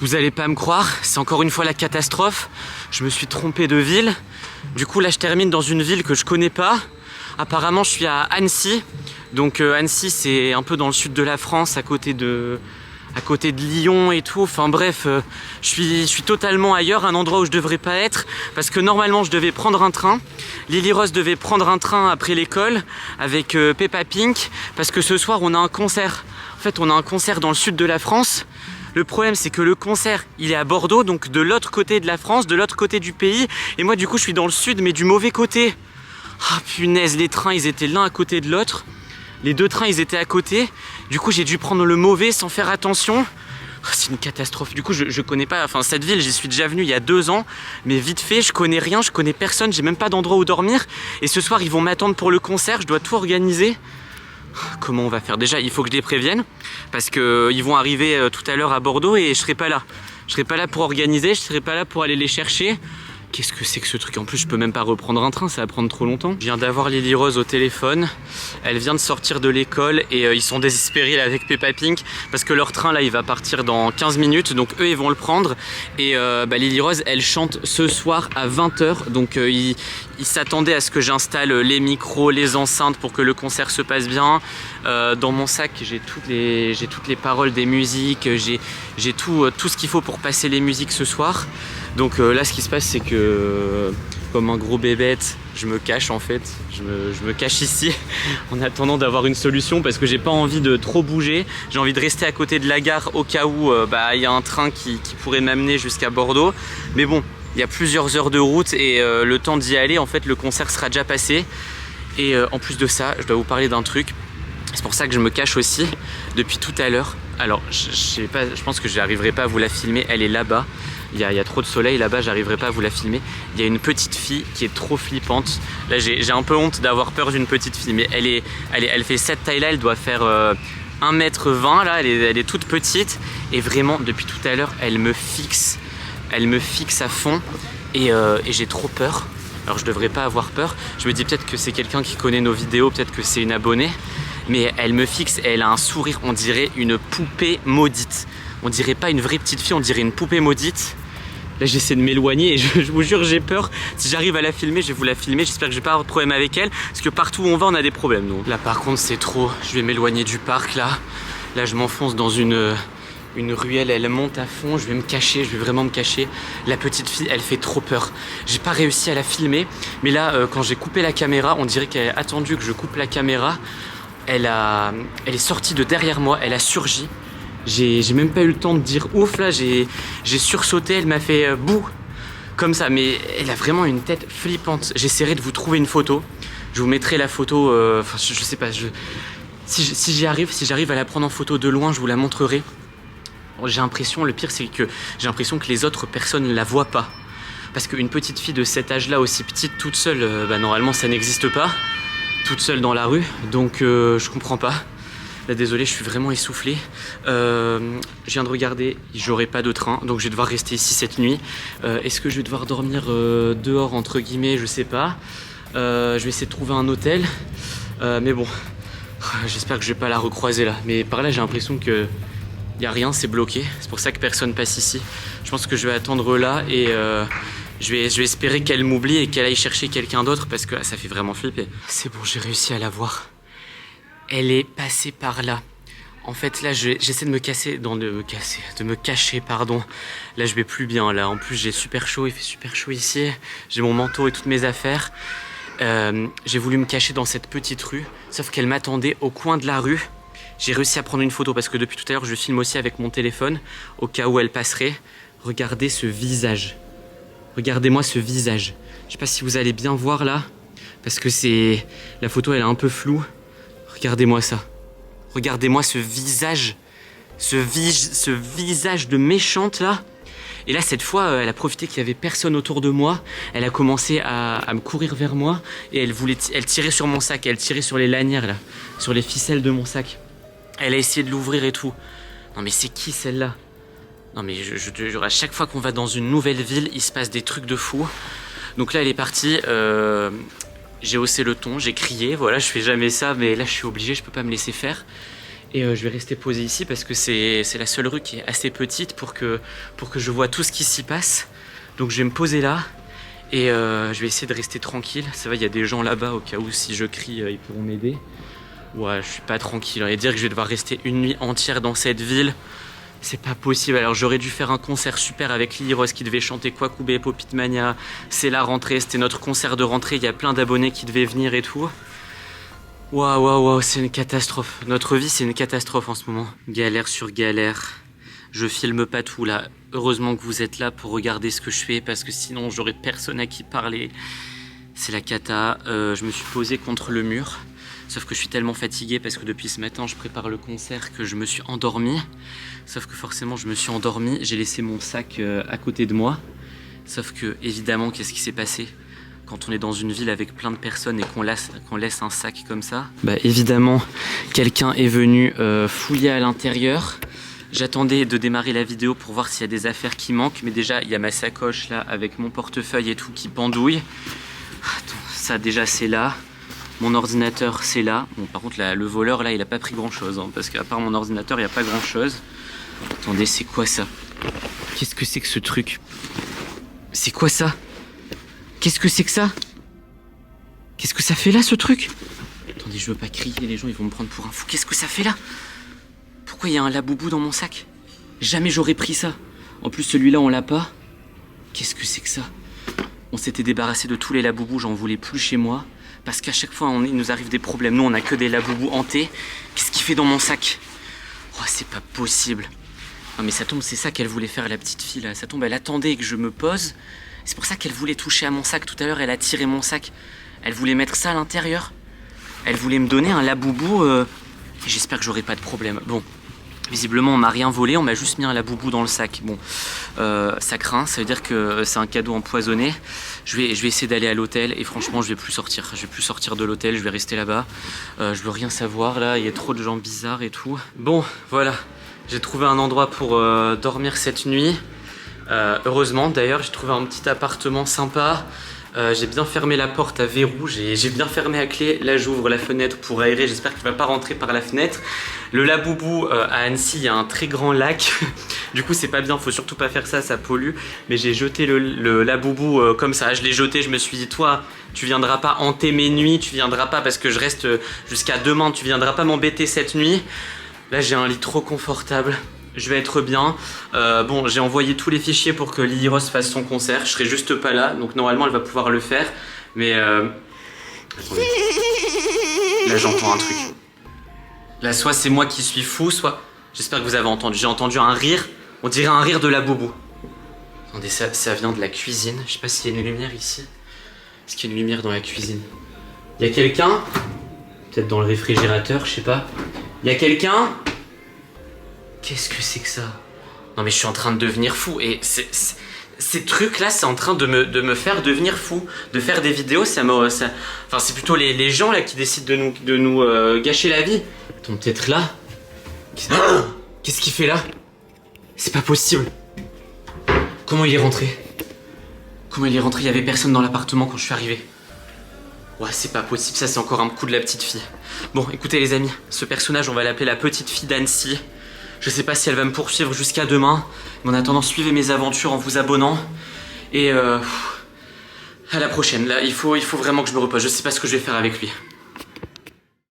Vous allez pas me croire, c'est encore une fois la catastrophe. Je me suis trompé de ville. Du coup là je termine dans une ville que je connais pas. Apparemment je suis à Annecy. Donc Annecy c'est un peu dans le sud de la France, à côté de Lyon et tout. Enfin bref, je suis totalement ailleurs, un endroit où je devrais pas être. Parce que normalement je devais prendre un train. Lily Rose devait prendre un train après l'école avec Peppa Pink. Parce que ce soir on a un concert. En fait on a un concert dans le sud de la France. Le problème c'est que le concert il est à Bordeaux, donc de l'autre côté de la France, de l'autre côté du pays. Et moi du coup je suis dans le sud mais du mauvais côté. Ah punaise, les trains ils étaient l'un à côté de l'autre. Les deux trains ils étaient à côté. Du coup j'ai dû prendre le mauvais sans faire attention. Oh, c'est une catastrophe. Du coup je connais pas, enfin cette ville j'y suis déjà venu il y a 2 ans. Mais vite fait, je connais rien, je connais personne, j'ai même pas d'endroit où dormir. Et ce soir ils vont m'attendre pour le concert, je dois tout organiser. Comment on va faire? Déjà il faut que je les prévienne. Parce qu'ils vont arriver tout à l'heure à Bordeaux et je serai pas là. Je serai pas là pour organiser, je serai pas là pour aller les chercher. Qu'est-ce que c'est que ce truc? En plus je peux même pas reprendre un train, ça va prendre trop longtemps. Je viens d'avoir Lily Rose au téléphone. Elle vient de sortir de l'école et ils sont désespérés là, avec Peppa Pink. Parce que leur train là il va partir dans 15 minutes. Donc eux ils vont le prendre. Et Lily Rose elle chante ce soir à 20 h. Donc ils s'attendaient à ce que j'installe les micros, les enceintes pour que le concert se passe bien. Dans mon sac j'ai toutes les paroles des musiques. J'ai tout ce qu'il faut pour passer les musiques ce soir. Donc là ce qui se passe c'est que comme un gros bébête je me cache en fait, je me cache ici en attendant d'avoir une solution parce que j'ai pas envie de trop bouger. J'ai envie de rester à côté de la gare au cas où il y a un train qui pourrait m'amener jusqu'à Bordeaux. Mais bon, il y a plusieurs heures de route et le temps d'y aller en fait le concert sera déjà passé. Et en plus de ça je dois vous parler d'un truc. C'est pour ça que je me cache aussi depuis tout à l'heure. Alors je pense que je n'arriverai pas à vous la filmer, elle est là-bas. Il y a trop de soleil là-bas, j'arriverai pas à vous la filmer. Il y a une petite fille qui est trop flippante. Là j'ai un peu honte d'avoir peur d'une petite fille, mais elle fait cette taille-là, elle doit faire 1,20 m là, elle est toute petite. Et vraiment depuis tout à l'heure, elle me fixe à fond et j'ai trop peur. Alors je devrais pas avoir peur. Je me dis peut-être que c'est quelqu'un qui connaît nos vidéos, peut-être que c'est une abonnée. Mais elle me fixe et elle a un sourire, on dirait une poupée maudite. On dirait pas une vraie petite fille, on dirait une poupée maudite. Là j'essaie de m'éloigner et je vous jure j'ai peur. Si j'arrive à la filmer, je vais vous la filmer. J'espère que je vais pas avoir de problème avec elle. Parce que partout où on va on a des problèmes nous. Là par contre c'est trop. Je vais m'éloigner du parc là. Là je m'enfonce dans une ruelle, elle monte à fond. Je vais me cacher, je vais vraiment me cacher. La petite fille elle fait trop peur. J'ai pas réussi à la filmer. Mais là quand j'ai coupé la caméra, on dirait qu'elle a attendu que je coupe la caméra. Elle est sortie de derrière moi, elle a surgi. J'ai même pas eu le temps de dire ouf là, j'ai sursauté, elle m'a fait bouh comme ça, mais elle a vraiment une tête flippante. J'essaierai de vous trouver une photo, je vous mettrai la photo, je sais pas, si j'arrive à la prendre en photo de loin, je vous la montrerai. J'ai l'impression, le pire c'est que j'ai l'impression que les autres personnes ne la voient pas. Parce qu'une petite fille de cet âge là, aussi petite, toute seule, normalement ça n'existe pas. Toute seule dans la rue, donc je comprends pas. Là désolé, je suis vraiment essoufflé. Je viens de regarder, j'aurai pas de train, donc je vais devoir rester ici cette nuit. Est-ce que je vais devoir dormir dehors entre guillemets, je sais pas. Je vais essayer de trouver un hôtel. Mais bon, j'espère que je vais pas la recroiser là. Mais par là j'ai l'impression que y a rien, c'est bloqué. C'est pour ça que personne passe ici. Je pense que je vais attendre là et je vais espérer qu'elle m'oublie et qu'elle aille chercher quelqu'un d'autre parce que ça fait vraiment flipper. C'est bon, j'ai réussi à la voir. Elle est passée par là. En fait, là, j'essaie de me cacher, pardon. Là, je vais plus bien, là. En plus, j'ai super chaud, il fait super chaud ici. J'ai mon manteau et toutes mes affaires. J'ai voulu me cacher dans cette petite rue, sauf qu'elle m'attendait au coin de la rue. J'ai réussi à prendre une photo parce que depuis tout à l'heure, je filme aussi avec mon téléphone, au cas où elle passerait. Regardez ce visage. Regardez-moi ce visage. Je sais pas si vous allez bien voir là, parce que la photo elle est un peu floue. Regardez-moi ça. Regardez-moi ce visage. Ce visage de méchante là. Et là cette fois elle a profité qu'il y avait personne autour de moi. Elle a commencé à me courir vers moi et elle tirait sur mon sac. Elle tirait sur les lanières là, sur les ficelles de mon sac. Elle a essayé de l'ouvrir et tout. Non mais c'est qui celle-là? Non mais je te jure, à chaque fois qu'on va dans une nouvelle ville, il se passe des trucs de fou. Donc là elle est partie, j'ai haussé le ton, j'ai crié, voilà, je fais jamais ça, mais là je suis obligé, je peux pas me laisser faire. Et je vais rester posé ici parce que c'est la seule rue qui est assez petite pour que je vois tout ce qui s'y passe. Donc je vais me poser là et je vais essayer de rester tranquille. Ça va, il y a des gens là-bas au cas où si je crie, ils pourront m'aider. Ouais, je suis pas tranquille. Et dire que je vais devoir rester une nuit entière dans cette ville, c'est pas possible. Alors j'aurais dû faire un concert super avec Lily Rose qui devait chanter Kwakubé, Popitmania. C'est la rentrée, c'était notre concert de rentrée. Il y a plein d'abonnés qui devaient venir et tout. Waouh, c'est une catastrophe. Notre vie, c'est une catastrophe en ce moment. Galère sur galère. Je filme pas tout là. Heureusement que vous êtes là pour regarder ce que je fais parce que sinon j'aurais personne à qui parler. C'est la cata. Je me suis posé contre le mur. Sauf que je suis tellement fatigué parce que depuis ce matin, je prépare le concert que je me suis endormi. Sauf que forcément, je me suis endormi. J'ai laissé mon sac à côté de moi. Sauf que, évidemment, qu'est-ce qui s'est passé ? Quand on est dans une ville avec plein de personnes et qu'on laisse un sac comme ça, bah évidemment, quelqu'un est venu fouiller à l'intérieur. J'attendais de démarrer la vidéo pour voir s'il y a des affaires qui manquent, mais déjà, il y a ma sacoche là avec mon portefeuille et tout qui pendouille. Attends, ça déjà c'est là. Mon ordinateur c'est là. Bon, par contre, là, le voleur là, il a pas pris grand chose, hein, parce qu'à part mon ordinateur, il n'y a pas grand chose. Attendez, c'est quoi ça? Qu'est-ce que c'est que ce truc? C'est quoi ça? Qu'est-ce que c'est que ça? Qu'est-ce que ça fait là, ce truc? Attendez, je veux pas crier, les gens ils vont me prendre pour un fou. Qu'est-ce que ça fait là? Pourquoi il y a un laboubou dans mon sac? Jamais j'aurais pris ça. En plus, celui-là, on l'a pas. Qu'est-ce que c'est que ça? On s'était débarrassé de tous les laboubous, j'en voulais plus chez moi. Parce qu'à chaque fois, il nous arrive des problèmes. Nous, on a que des laboubous hantés. Qu'est-ce qu'il fait dans mon sac? Oh, c'est pas possible. Non mais ça tombe, c'est ça qu'elle voulait faire, la petite fille là. Ça tombe, elle attendait que je me pose. C'est pour ça qu'elle voulait toucher à mon sac. Tout à l'heure, elle a tiré mon sac. Elle voulait mettre ça à l'intérieur. Elle voulait me donner un laboubou. J'espère que j'aurai pas de problème. Bon, visiblement, on m'a rien volé. On m'a juste mis un laboubou dans le sac. Bon, ça craint. Ça veut dire que c'est un cadeau empoisonné. Je vais essayer d'aller à l'hôtel. Et franchement, je vais plus sortir. Je vais plus sortir de l'hôtel. Je vais rester là-bas. Je veux rien savoir là. Il y a trop de gens bizarres et tout. Bon, voilà. J'ai trouvé un endroit pour dormir cette nuit. Heureusement d'ailleurs, j'ai trouvé un petit appartement sympa. J'ai bien fermé la porte à verrou, j'ai bien fermé à clé. Là j'ouvre la fenêtre pour aérer, j'espère qu'il va pas rentrer par la fenêtre. Le Laboubou à Annecy, il y a un très grand lac. Du coup c'est pas bien, faut surtout pas faire ça, ça pollue. Mais j'ai jeté le Laboubou comme ça, je l'ai jeté, je me suis dit toi tu viendras pas hanter mes nuits, tu viendras pas parce que je reste jusqu'à demain, tu viendras pas m'embêter cette nuit. Là j'ai un lit trop confortable. Je vais être bien. Bon, j'ai envoyé tous les fichiers pour que Lily Rose fasse son concert. Je serai juste pas là, donc normalement elle va pouvoir le faire. Mais attendez. Là j'entends un truc. Là soit c'est moi qui suis fou, soit... J'espère que vous avez entendu. J'ai entendu un rire. On dirait un rire de Laboubou. Attendez, ça vient de la cuisine. Je sais pas s'il y a une lumière ici. Est-ce qu'il y a une lumière dans la cuisine? Il y a quelqu'un? Peut-être dans le réfrigérateur, je sais pas. Il y a quelqu'un? Qu'est-ce que c'est que ça? Non mais je suis en train de devenir fou et ces trucs là c'est en train de me faire devenir fou. De faire des vidéos, enfin c'est plutôt les gens là qui décident de nous gâcher la vie. Attends, peut-être là? Qu'est-ce qu'il fait là? C'est pas possible. Comment il est rentré? Comment il est rentré? Il y avait personne dans l'appartement quand je suis arrivé. Ouais, c'est pas possible, ça c'est encore un coup de la petite fille. Bon, écoutez les amis, ce personnage on va l'appeler la petite fille d'Annecy. Je sais pas si elle va me poursuivre jusqu'à demain, mais en attendant, suivez mes aventures en vous abonnant. Et à la prochaine. Là, il faut vraiment que je me repose. Je sais pas ce que je vais faire avec lui.